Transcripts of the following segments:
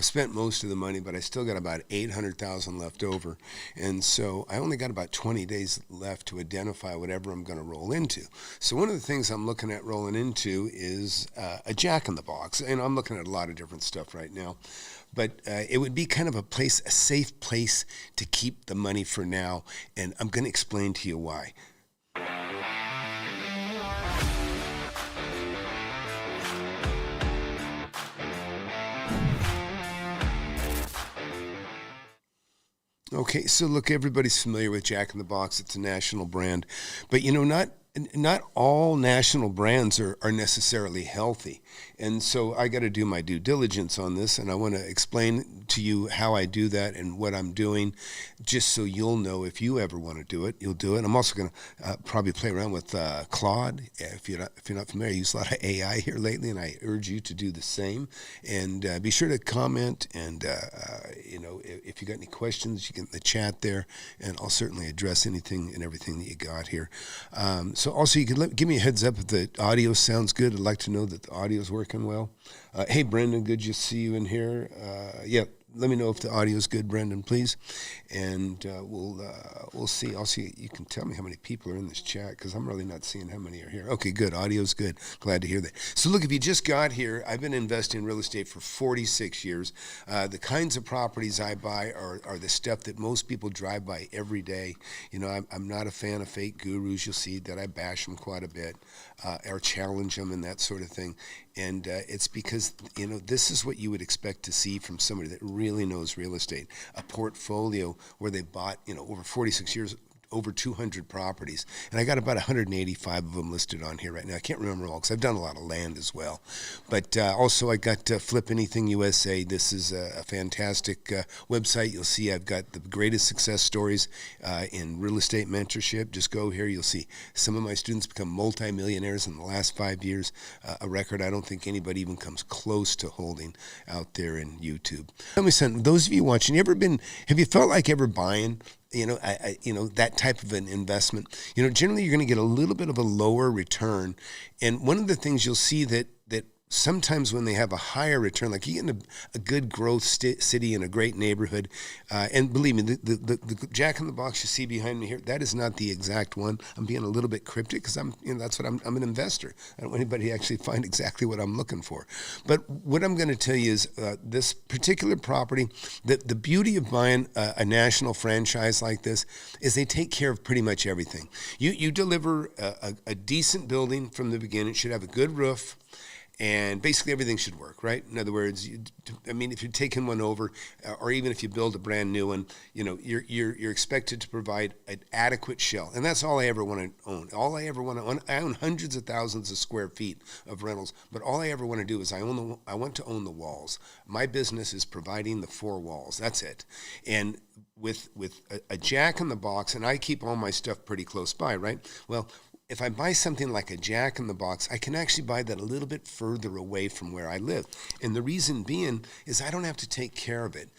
I've spent most of the money, but I still got about 800,000 left over. And so I only got about 20 days left to identify whatever I'm going to roll into. So one of the things I'm looking at rolling into is a Jack in the Box. And I'm looking at a lot of different stuff right now. But it would be kind of a safe place to keep the money for now. And I'm going to explain to you why. Okay, so look, everybody's familiar with Jack in the Box. It's a national brand. But, not all national brands are necessarily healthy. And so I got to do my due diligence on this, and I want to explain to you how I do that and what I'm doing, just so you'll know if you ever want to do it, you'll do it. I'm also going to probably play around with Claude. If you're not familiar, I use a lot of AI here lately, and I urge you to do the same. And be sure to comment, and if you got any questions, you can in the chat there, and I'll certainly address anything and everything that you got here. So also, you can give me a heads up if the audio sounds good. I'd like to know that the audio is working well. Hey, Brendan, good to see you in here. Yeah, let me know if the audio is good, Brendan, please. And we'll see. I'll see. You can tell me how many people are in this chat, because I'm really not seeing how many are here. Okay, good. Audio's good. Glad to hear that. So look, if you just got here, I've been investing in real estate for 46 years. The kinds of properties I buy are the stuff that most people drive by every day. I'm not a fan of fake gurus. You'll see that I bash them quite a bit, or challenge them and that sort of thing. And it's because, this is what you would expect to see from somebody that really knows real estate. A portfolio where they bought, over 46 years, over 200 properties. And I got about 185 of them listed on here right now. I can't remember all, because I've done a lot of land as well. But also I got FlipAnything USA. This is a fantastic website. You'll see I've got the greatest success stories in real estate mentorship. Just go here. You'll see some of my students become multimillionaires in the last 5 years, a record I don't think anybody even comes close to holding out there in YouTube. Let me send those of you watching, have you felt like ever buying that type of an investment? Generally you're going to get a little bit of a lower return. And one of the things you'll see that sometimes when they have a higher return, like you get in a good growth city in a great neighborhood, and believe me, the Jack in the Box you see behind me here, that is not the exact one. I'm being a little bit cryptic because I'm an investor. I don't want anybody to actually find exactly what I'm looking for. But what I'm going to tell you is this particular property, the beauty of buying a national franchise like this is they take care of pretty much everything. You deliver a decent building from the beginning. It should have a good roof, and basically everything should work, right? In other words, if you're taking one over, or even if you build a brand new one, you're expected to provide an adequate shell, and that's all I ever want to own. All I ever want to own, I own hundreds of thousands of square feet of rentals, but all I ever want to do is I want to own the walls. My business is providing the 4 walls. That's it. And with a Jack in the Box, and I keep all my stuff pretty close by, right? Well, if I buy something like a Jack in the Box, I can actually buy that a little bit further away from where I live. And the reason being is I don't have to take care of it.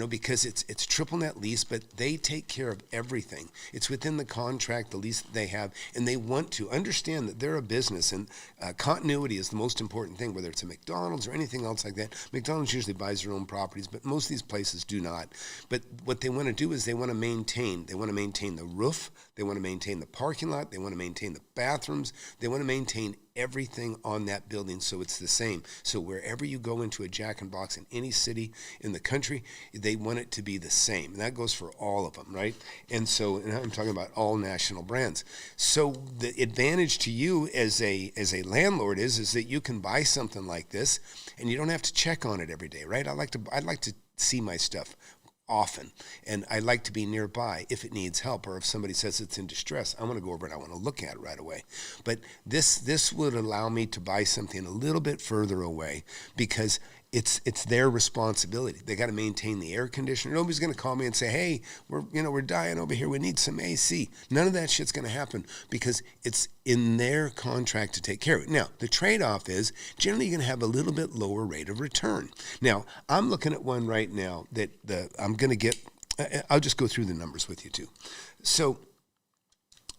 Because it's triple net lease, but they take care of everything. It's within the contract, the lease that they have, and they want to understand that they're a business, and continuity is the most important thing, whether it's a McDonald's or anything else like that. McDonald's usually buys their own properties, but most of these places do not. But what they want to do is they want to maintain the roof, they want to maintain the parking lot, they want to maintain the bathrooms, they want to maintain everything on that building so it's the same. So wherever you go into a Jack in the Box in any city in the country, they want it to be the same. And that goes for all of them, right? And I'm talking about all national brands. So the advantage to you as a landlord is that you can buy something like this and you don't have to check on it every day, right? I'd like to see my stuff often, and I like to be nearby if it needs help, or if somebody says it's in distress, I want to go over and I want to look at it right away. But this would allow me to buy something a little bit further away, because it's their responsibility. They got to maintain the air conditioner. Nobody's going to call me and say, hey, we're dying over here, we need some AC. None of that shit's going to happen, because it's in their contract to take care of it. Now, the trade-off is generally you're going to have a little bit lower rate of return. Now, I'm looking at one right now that I'm going to get. I'll just go through the numbers with you too. So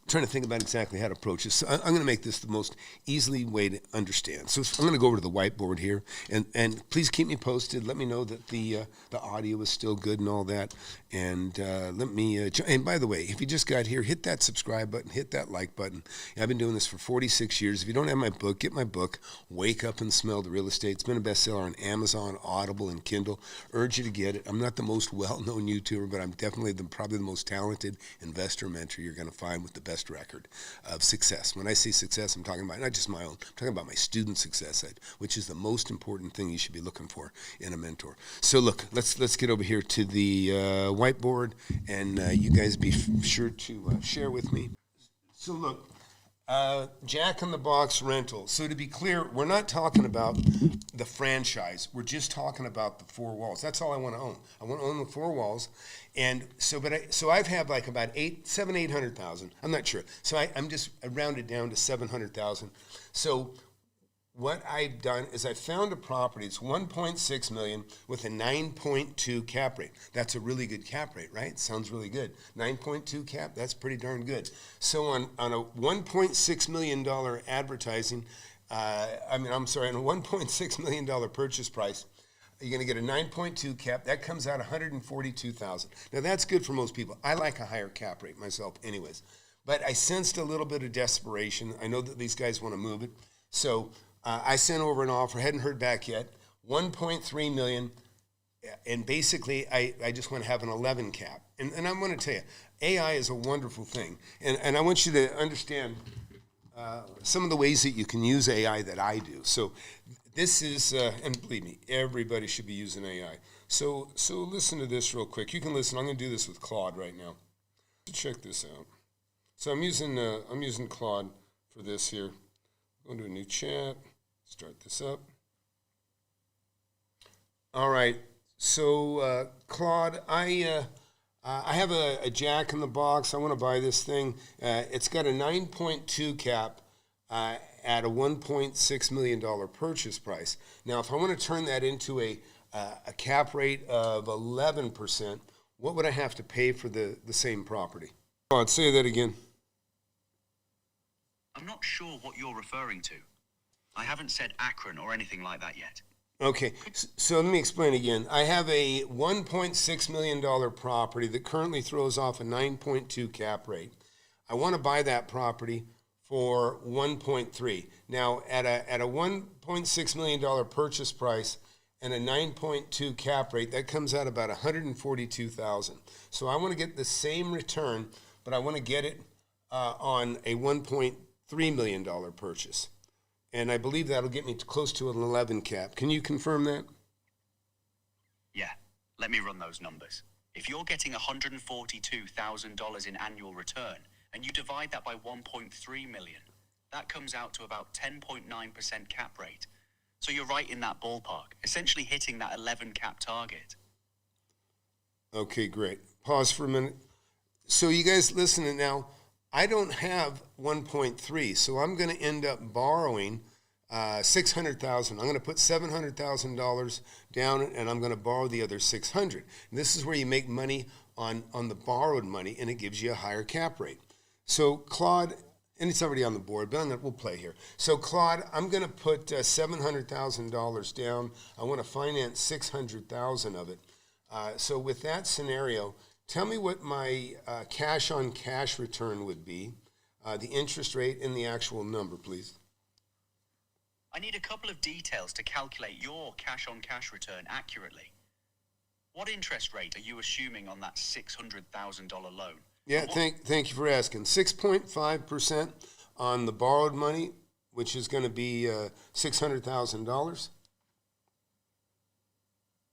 trying to think about exactly how to approach this. So I'm going to make this the most easily way to understand. So I'm going to go over to the whiteboard here, and please keep me posted. Let me know that the audio is still good and all that. And let me. And by the way, if you just got here, hit that subscribe button, hit that like button. I've been doing this for 46 years. If you don't have my book, get my book, Wake Up and Smell the Real Estate. It's been a bestseller on Amazon, Audible, and Kindle. Urge you to get it. I'm not the most well-known YouTuber, but I'm definitely probably the most talented investor mentor you're going to find with the best record of success. When I say success, I'm talking about not just my own, I'm talking about my student success, which is the most important thing you should be looking for in a mentor. So look, let's get over here to the whiteboard, and you guys be sure to share with me. So look, Jack in the Box rental. So to be clear, we're not talking about the franchise. We're just talking about the four walls. That's all I want to own. I want to own the four walls. And so, I've had like about 800,000. I'm not sure. So I rounded down to 700,000. So what I've done is I found a property. It's 1.6 million with a 9.2 cap rate. That's a really good cap rate, right? Sounds really good. 9.2 cap, that's pretty darn good. So on a $1.6 million advertising, on a $1.6 million purchase price, you're going to get a 9.2 cap. That comes out $142,000. Now that's good for most people. I like a higher cap rate myself anyways. But I sensed a little bit of desperation. I know that these guys want to move it. So I sent over an offer, hadn't heard back yet, 1.3 million, and basically I just want to have an 11 cap. And I'm going to tell you, AI is a wonderful thing. And I want you to understand some of the ways that you can use AI that I do. So this is, and believe me, everybody should be using AI. So listen to this real quick. You can listen. I'm going to do this with Claude right now. Check this out. So I'm using Claude for this here. Go to a new chat. Start this up. All right. So Claude, I have a Jack in the Box. I want to buy this thing. It's got a 9.2 cap at a $1.6 million purchase price. Now, if I want to turn that into a cap rate of 11%, what would I have to pay for the same property? Claude, say that again. I'm not sure what you're referring to. I haven't said Akron or anything like that yet. Okay, so let me explain again. I have a $1.6 million property that currently throws off a 9.2 cap rate. I want to buy that property for 1.3. Now, at a $1.6 million purchase price and a 9.2 cap rate, that comes out about $142,000. So I want to get the same return, but I want to get it on a $1.3 million purchase. And I believe that'll get me close to an 11 cap. Can you confirm that? Yeah, let me run those numbers. If you're getting $142,000 in annual return, and you divide that by 1.3 million, that comes out to about 10.9% cap rate. So you're right in that ballpark, essentially hitting that 11 cap target. Okay, great. Pause for a minute. So you guys listening now, I don't have 1.3, so I'm going to end up borrowing $600,000. I'm going to put $700,000 down, and I'm going to borrow the other $600,000. This is where you make money on the borrowed money, and it gives you a higher cap rate. So Claude, and it's already on the board, but we'll play here. So Claude, I'm going to put $700,000 down. I want to finance $600,000 of it. So with that scenario, tell me what my cash-on-cash return would be, the interest rate, and the actual number, please. I need a couple of details to calculate your cash-on-cash return accurately. What interest rate are you assuming on that $600,000 loan? Yeah, thank you for asking. 6.5% on the borrowed money, which is going to be $600,000.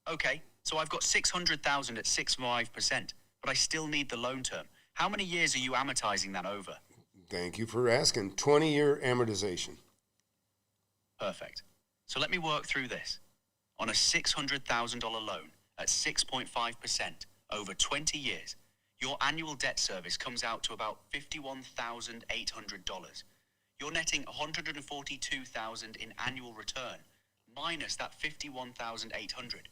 Okay, so I've got $600,000 at 6.5%, but I still need the loan term. How many years are you amortizing that over? Thank you for asking. 20-year amortization. Perfect. So let me work through this. On a $600,000 loan at 6.5% over 20 years, your annual debt service comes out to about $51,800. You're netting $142,000 in annual return, minus that $51,800,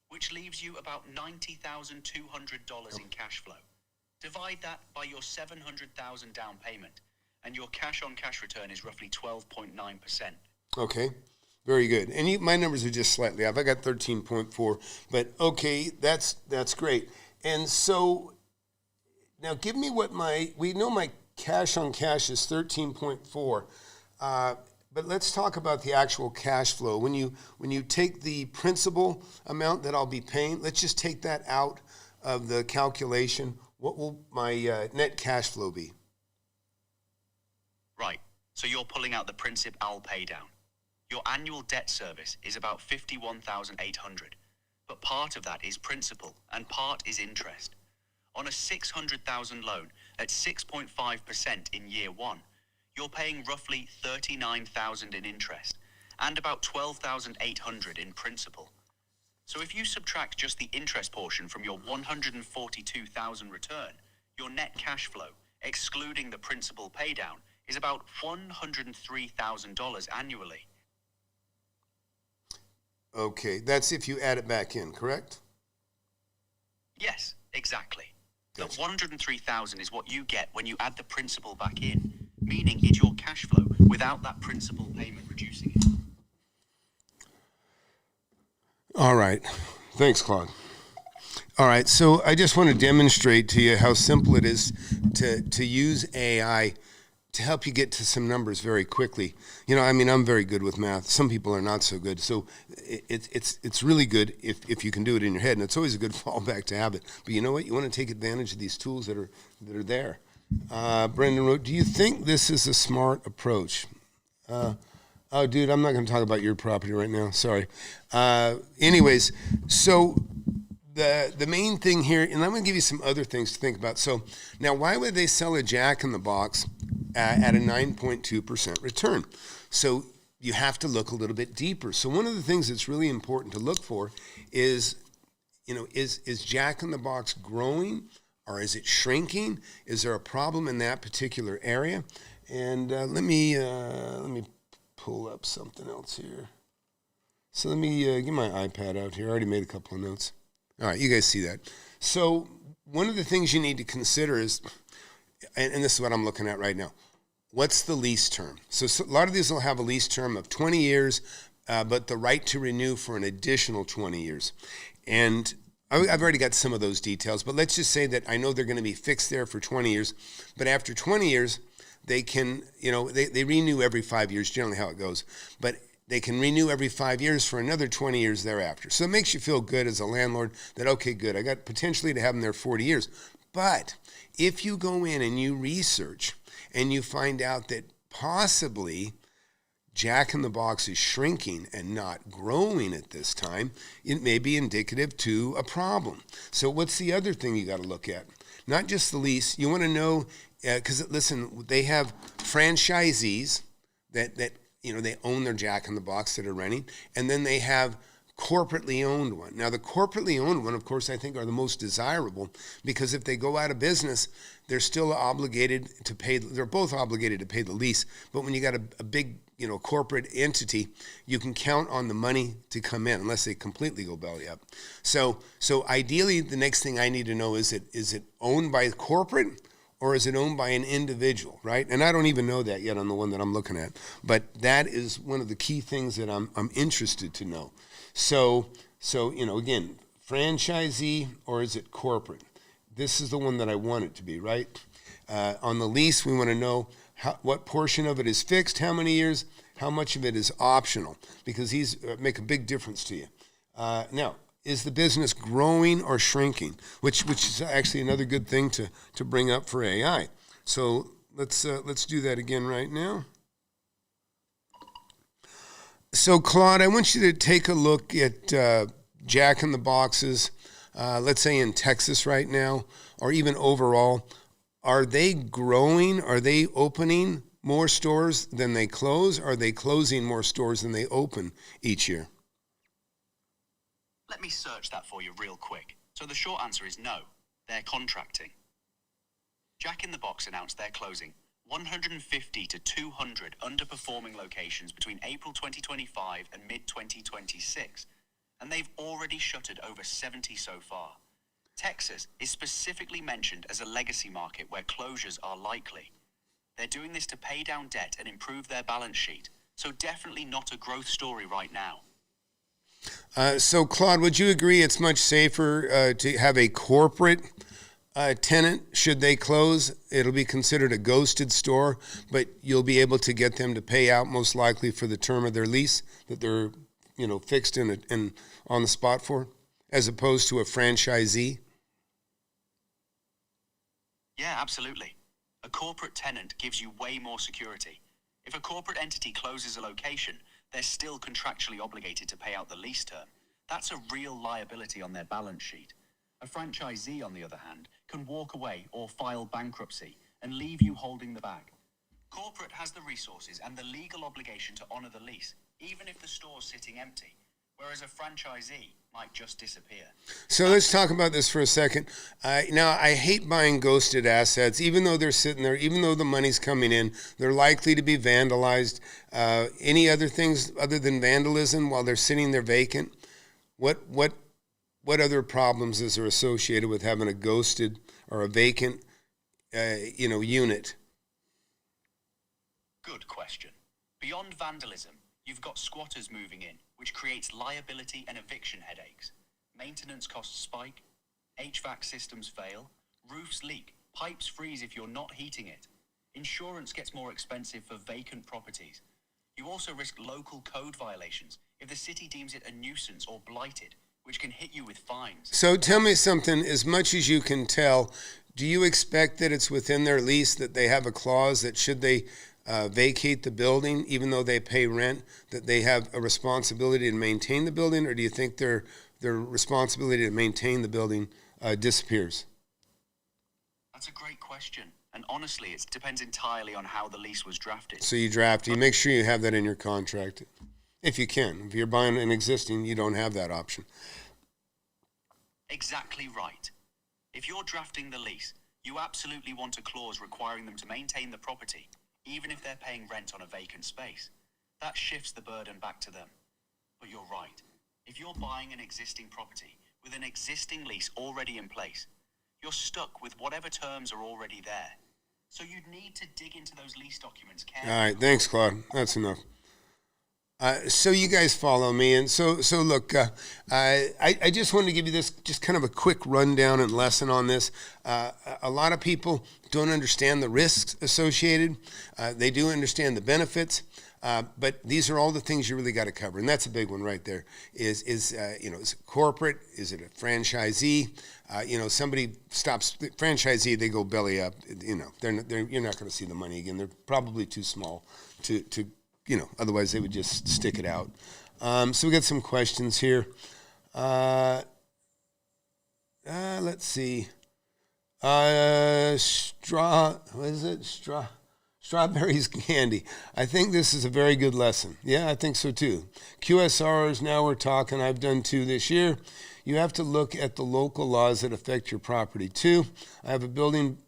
which leaves you about $90,200 in cash flow. Divide that by your $700,000 down payment, and your cash-on-cash return is roughly 12.9%. Okay, very good. And my numbers are just slightly off. I got 13.4, but okay, that's great. And so now give me what we know my cash on cash is 13.4, but let's talk about the actual cash flow. When you take the principal amount that I'll be paying, let's just take that out of the calculation. What will my net cash flow be? Right, so you're pulling out the principal pay down. Your annual debt service is about $51,800, but part of that is principal and part is interest. On a $600,000 loan at 6.5% in year one, you're paying roughly $39,000 in interest and about $12,800 in principal. So if you subtract just the interest portion from your $142,000 return, your net cash flow, excluding the principal paydown, is about $103,000 annually. Okay, that's if you add it back in, correct? Yes, exactly. Gotcha. The $103,000 is what you get when you add the principal back in, meaning it's your cash flow without that principal payment reducing it. All right. Thanks, Claude. All right, so I just want to demonstrate to you how simple it is to use AI to help you get to some numbers very quickly. I'm very good with math. Some people are not so good. So it's really good if you can do it in your head, and it's always a good fallback to have it. But you know what? You want to take advantage of these tools that are there. Brendan wrote, do you think this is a smart approach? Oh, dude, I'm not going to talk about your property right now. Sorry. Anyways, so the main thing here, and I'm going to give you some other things to think about. So now, why would they sell a Jack in the Box at a 9.2% return? So you have to look a little bit deeper. So one of the things that's really important to look for is, is Jack in the Box growing or is it shrinking? Is there a problem in that particular area? And let me pull up something else here. So let me get my iPad out here. I already made a couple of notes. All right, you guys see that. So one of the things you need to consider is, and this is what I'm looking at right now, what's the lease term? So a lot of these will have a lease term of 20 years, but the right to renew for an additional 20 years. And I've already got some of those details, but let's just say that I know they're going to be fixed there for 20 years, but after 20 years, they can, they renew every 5 years, generally how it goes, but they can renew every 5 years for another 20 years thereafter. So it makes you feel good as a landlord that, okay, good, I got potentially to have them there 40 years. But if you go in and you research and you find out that possibly Jack in the Box is shrinking and not growing at this time, it may be indicative to a problem. So what's the other thing you got to look at? Not just the lease. You want to know, because listen, they have franchisees that they own their Jack in the Box that are renting, and then they have corporately owned one. Now, the corporately owned one, of course, I think are the most desirable because if they go out of business, they're still obligated to pay. They're both obligated to pay the lease. But when you got a big, corporate entity, you can count on the money to come in unless they completely go belly up. So ideally, the next thing I need to know is it owned by corporate or is it owned by an individual, right? And I don't even know that yet on the one that I'm looking at. But that is one of the key things that I'm interested to know. So again, franchisee or is it corporate? This is the one that I want it to be, right? On the lease, we want to know what portion of it is fixed, how many years, how much of it is optional, because these make a big difference to you. Now, is the business growing or shrinking? Which is actually another good thing to bring up for AI. So let's do that again right now. So Claude, I want you to take a look at Jack in the Boxes, let's say in Texas right now, or even overall. Are they growing? Are they opening more stores than they close? Are they closing more stores than they open each year? Let me search that for you real quick. So the short answer is no, they're contracting. Jack in the Box announced they're closing 150 to 200 underperforming locations between April 2025 and mid-2026, and they've already shuttered over 70 so far. Texas is specifically mentioned as a legacy market where closures are likely. They're doing this to pay down debt and improve their balance sheet, so definitely not a growth story right now. So, Claude, would you agree it's much safer to have a corporate tenant? Should they close, it'll be considered a ghosted store, but you'll be able to get them to pay out most likely for the term of their lease that they're, fixed in on the spot for, as opposed to a franchisee? Yeah, absolutely. A corporate tenant gives you way more security. If a corporate entity closes a location, they're still contractually obligated to pay out the lease term. That's a real liability on their balance sheet. A franchisee, on the other hand, can walk away or file bankruptcy and leave you holding the bag. Corporate has the resources and the legal obligation to honor the lease, even if the store's sitting empty, whereas a franchisee might just disappear. So let's talk about this for a second. Now, I hate buying ghosted assets, even though they're sitting there, even though the money's coming in, they're likely to be vandalized. Any other things other than vandalism while they're sitting there vacant? What other problems is there associated with having a ghosted or a vacant, unit? Good question. Beyond vandalism, you've got squatters moving in, which creates liability and eviction headaches. Maintenance costs spike, HVAC systems fail, roofs leak, pipes freeze if you're not heating it. Insurance gets more expensive for vacant properties. You also risk local code violations if the city deems it a nuisance or blighted, which can hit you with fines. So tell me something, as much as you can tell, do you expect that it's within their lease that they have a clause that should they vacate the building, even though they pay rent, that they have a responsibility to maintain the building, or do you think their responsibility to maintain the building disappears? That's a great question. And honestly, it depends entirely on how the lease was drafted. So you make sure you have that in your contract, if you can. If you're buying an existing, you don't have that option. Exactly right. If you're drafting the lease, you absolutely want a clause requiring them to maintain the property, even if they're paying rent on a vacant space. That shifts the burden back to them. But you're right. If you're buying an existing property with an existing lease already in place, you're stuck with whatever terms are already there. So you'd need to dig into those lease documents carefully. All right, thanks, Claude. That's enough. So you guys follow me, and so look, I just wanted to give you this, just kind of a quick rundown and lesson on this. A lot of people don't understand the risks associated. They do understand the benefits, but these are all the things you really got to cover, and that's a big one right there. Is is it corporate? Is it a franchisee? Somebody stops franchisee, they go belly up. You're not going to see the money again. They're probably too small to. Otherwise they would just stick it out. So we got some questions here. Let's see. Strawberries candy. I think this is a very good lesson. Yeah, I think so too. QSRs, now we're talking. I've done 2 this year. You have to look at the local laws that affect your property too. I have a building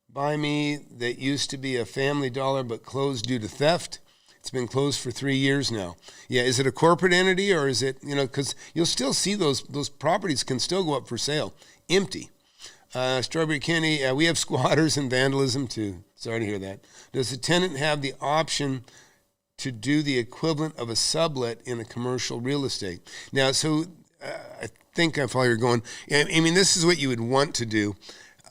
by me that used to be a Family Dollar but closed due to theft. It's been closed for 3 years now. Yeah, is it a corporate entity or is it, because you'll still see those properties can still go up for sale, empty. Strawberry candy, we have squatters and vandalism too. Sorry to hear that. Does the tenant have the option to do the equivalent of a sublet in a commercial real estate? Now, so I think I follow you're going. I mean, this is what you would want to do.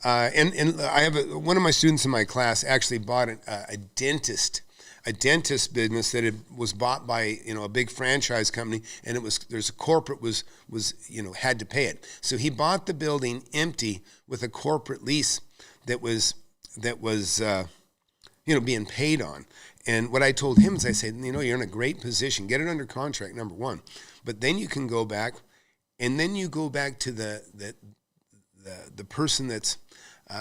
And I have one of my students in my class actually bought a dentist business that was bought by a big franchise company, and there's a corporate was had to pay it. So he bought the building empty with a corporate lease that was being paid on. And what I told him is I said, you're in a great position. Get it under contract, number one, but then you can go back, and then you go back to the person that's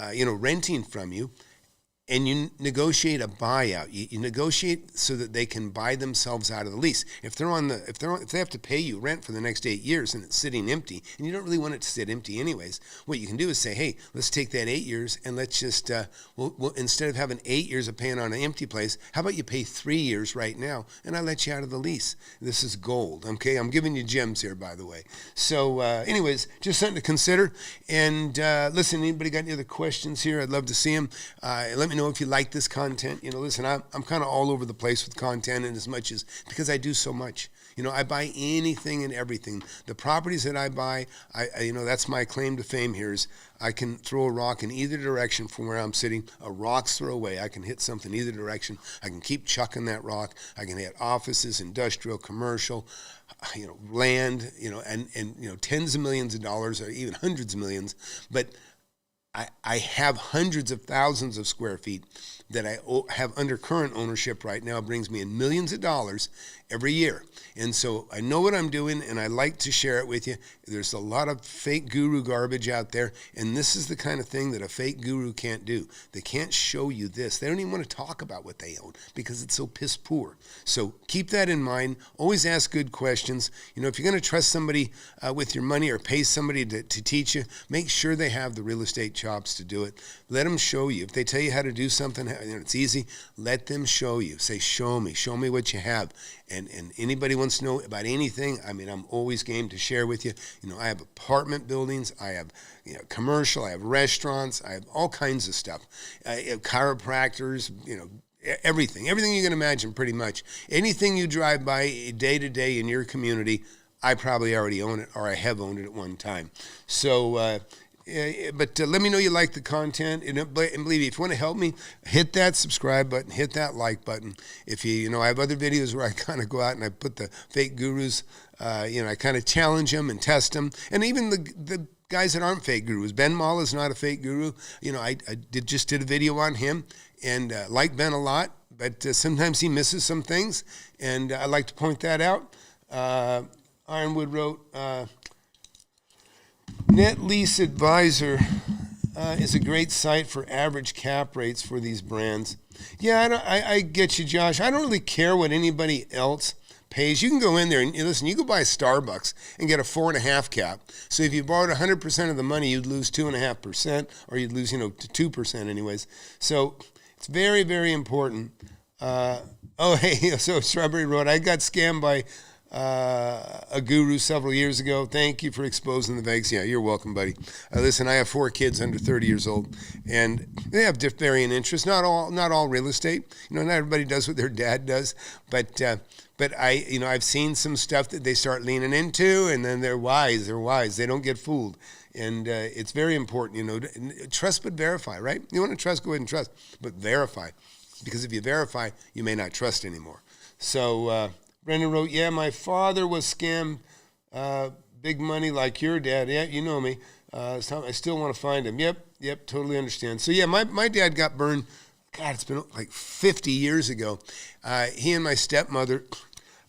renting from you. and you negotiate a buyout. You negotiate so that they can buy themselves out of the lease. If they have to pay you rent for the next 8 years and it's sitting empty, and you don't really want it to sit empty anyways, what you can do is say, hey, let's take that 8 years and let's just we'll instead of having 8 years of paying on an empty place, how about you pay 3 years right now, and I let you out of the lease. This is gold. Okay, I'm giving you gems here, by the way. So, anyways, just something to consider. And listen, anybody got any other questions here? I'd love to see them. Let me know if you like this content. Listen, I'm kind of all over the place with content, and as much as because I do so much. I buy anything and everything. The properties that I buy, that's my claim to fame here is I can throw a rock in either direction from where I'm sitting. A rock's throw away. I can hit something either direction. I can keep chucking that rock. I can hit offices, industrial, commercial, land, and tens of millions of dollars or even hundreds of millions. But I have hundreds of thousands of square feet that I have under current ownership right now. It brings me in millions of dollars every year. And so I know what I'm doing, and I like to share it with you. There's a lot of fake guru garbage out there, and this is the kind of thing that a fake guru can't do. They can't show you this. They don't even want to talk about what they own because it's so piss poor. So keep that in mind. Always ask good questions. If you're going to trust somebody with your money or pay somebody to teach you, make sure they have the real estate chops to do it. Let them show you. If they tell you how to do something, it's easy. Let them show you. Say, show me what you have. And anybody wants to know about anything, I'm always game to share with you. I have apartment buildings, I have commercial, I have restaurants, I have all kinds of stuff. I have chiropractors, everything you can imagine pretty much. Anything you drive by day to day in your community, I probably already own it or I have owned it at one time. So, but let me know you like the content, and believe me, if you want to help me, hit that subscribe button, hit that like button. If I have other videos where I kind of go out and I put the fake gurus, I kind of challenge them and test them, and even the guys that aren't fake gurus. Ben Mall is not a fake guru. I just did a video on him, and like Ben a lot, but sometimes he misses some things, and I like to point that out. Ironwood wrote, Net Lease Advisor is a great site for average cap rates for these brands. Yeah, I get you, Josh. I don't really care what anybody else pays. You can go in there and listen, you go buy a Starbucks and get a 4.5 cap. So if you borrowed 100% of the money, you'd lose 2.5%, or you'd lose, 2% anyways. So it's very, very important. So Strawberry Road, I got scammed by a guru several years ago. Thank you for exposing the Vegas. Yeah, you're welcome, buddy. Listen, I have 4 kids under 30 years old, and they have varying interests. Not all real estate. Not everybody does what their dad does, but I've seen some stuff that they start leaning into, and then they're wise. They don't get fooled, and it's very important. Trust but verify, right? You want to trust, go ahead and trust, but verify, because if you verify, you may not trust anymore. So. Brendan wrote, yeah, my father was scammed big money like your dad. Yeah, you know me. I still want to find him. Yep, totally understand. So, yeah, my dad got burned. God, it's been like 50 years ago. He and my stepmother,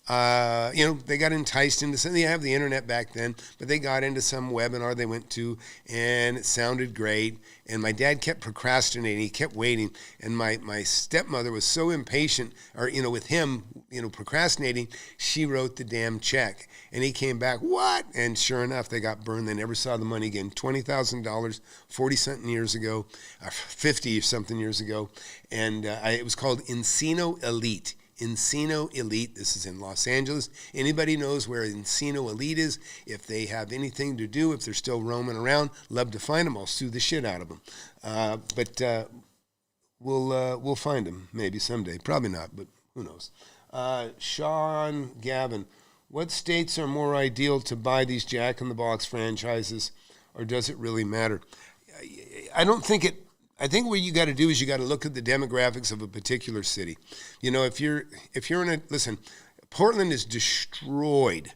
they got enticed into something. They have the internet back then, but they got into some webinar they went to, and it sounded great. And my dad kept procrastinating. He kept waiting. And my stepmother was so impatient, or, with him, procrastinating, she wrote the damn check. And he came back, what? And sure enough, they got burned. They never saw the money again. $20,000, 40-something years ago, 50-something years ago. And it was called Encino Elite. Encino Elite. This is in Los Angeles. Anybody knows where Encino Elite is? If they have anything to do, if they're still roaming around, love to find them. I'll sue the shit out of them. But we'll find them maybe someday. Probably not, but who knows? Sean Gavin, what states are more ideal to buy these Jack in the Box franchises, or does it really matter? I don't think it. I think what you got to do is you got to look at the demographics of a particular city. If you're listen, Portland has destroyed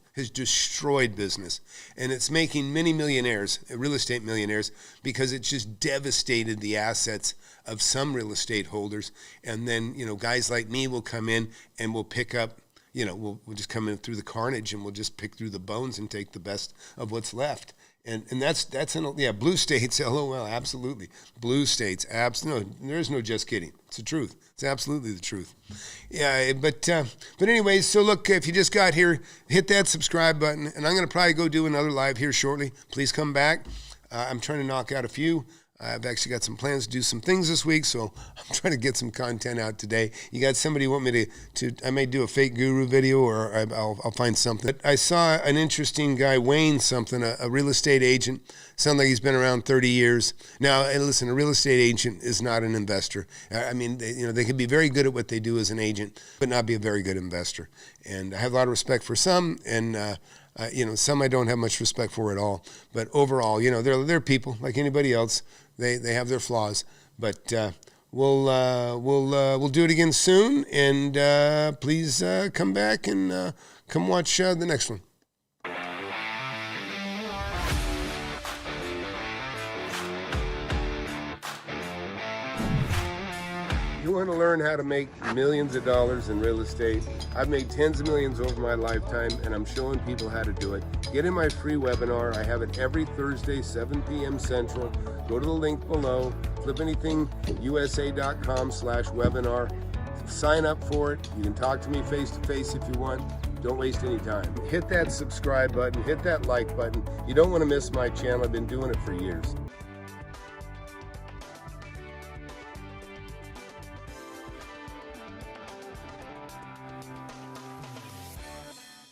business, and it's making many millionaires, real estate millionaires, because it's just devastated the assets of some real estate holders. And then, guys like me will come in and we'll pick up, we'll just come in through the carnage, and we'll just pick through the bones and take the best of what's left. And that's in, yeah, blue states, LOL, absolutely. Blue states, no, there's no just kidding. It's the truth. It's absolutely the truth. Yeah, but anyways, so look, if you just got here, hit that subscribe button, and I'm going to probably go do another live here shortly. Please come back. I'm trying to knock out a few. I've actually got some plans to do some things this week, so I'm trying to get some content out today. You got somebody want me to I may do a fake guru video, or I'll find something. But I saw an interesting guy, Wayne something, a real estate agent. Sounds like he's been around 30 years. Now, listen, a real estate agent is not an investor. I mean, they can be very good at what they do as an agent, but not be a very good investor. And I have a lot of respect for some, and some I don't have much respect for at all. But overall, they're people like anybody else. They have their flaws, but we'll do it again soon. And please come back and come watch the next one. You want to learn how to make millions of dollars in real estate? I've made tens of millions over my lifetime, and I'm showing people how to do it. Get in my free webinar. I have it every Thursday, 7 p.m. Central. Go to the link below, FlipAnythingUSA.com/webinar. Sign up for it. You can talk to me face-to-face if you want. Don't waste any time. Hit that subscribe button. Hit that like button. You don't want to miss my channel. I've been doing it for years.